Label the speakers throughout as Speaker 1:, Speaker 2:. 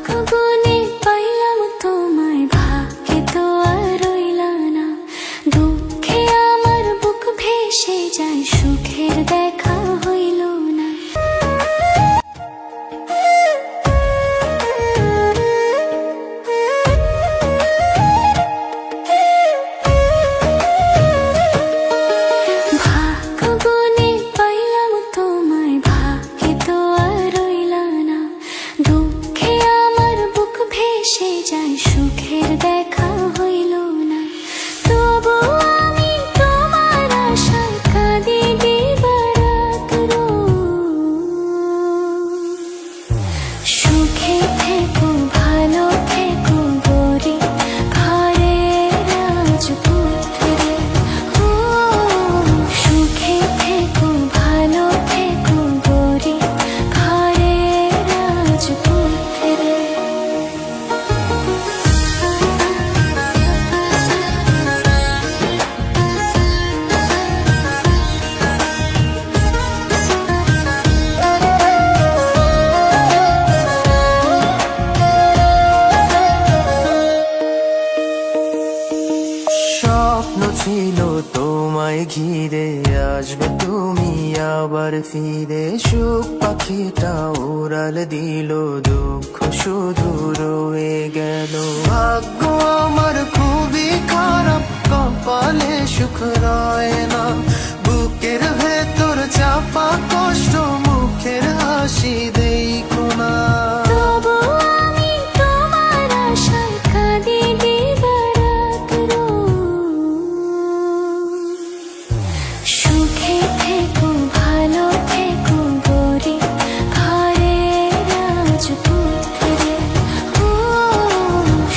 Speaker 1: গুনে পাইলাম তোমায়, ভাগ্যে তো আর রইলা না। দুঃখে আমার বুক ভেসে যায়, সুখের দেখা হইল না। ভাগ্য গুনে পাইলাম তোমায়, ভাগ্যে তো আর রইলা না। দুঃখে আমার বুক ভেসে যায়, সুখের দেখা হইল না। তবু আমি তোমার আশায় কাঁদি দিবারাত রোজ। সুখে থেকো, ভালো থেকো গরি, ঘরের রাজপুত্র রে। ও সুখে থেকো, ভালো থেকো গরি, ঘরের রাজপুত্র রে।
Speaker 2: স্বপ্ন ছিল তোমায় ঘিরে, আসবে তুমি আবার ফিরে। সুখ পাখিটা উড়াল দিল, দুঃখ শুধু রয়ে গেল। ভাগ্য আমার খুবই খারাপ, কপালে সুখ রয় না। বুকের ভেতর চাপা কষ্ট, মুখের হাসি দেখো না।
Speaker 1: তবু আমি তোমার আশায় কাঁদি দিবারাত রোজ। সুখে থেকো, ভালো থেকো গরি, ঘরের রাজপুত্র রে। ও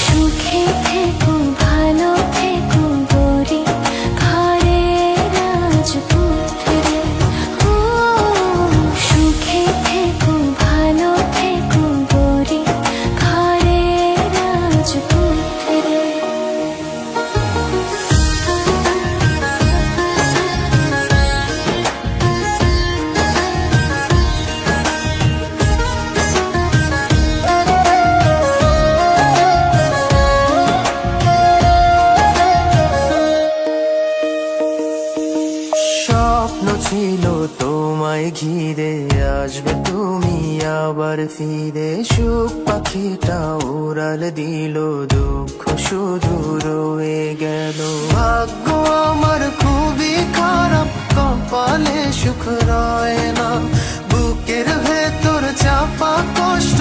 Speaker 1: সুখে থেকো, ভালো থেকো গরি, ঘরের রাজপুত্র রে। ও সুখে থেকো, ভালো থেকো গরি, ঘরের রাজপুত্র রে।
Speaker 2: স্বপ্ন ছিল তোমায় ঘিরে, আসবে তুমি আবার ফিরে। সুখ পাখিটা উড়াল দিল, দুঃখ শুধু রয়ে গেল। ভাগ্য আমার খুবই খারাপ, কপালে সুখ রয় না। বুকের ভেতর চাপা কষ্ট,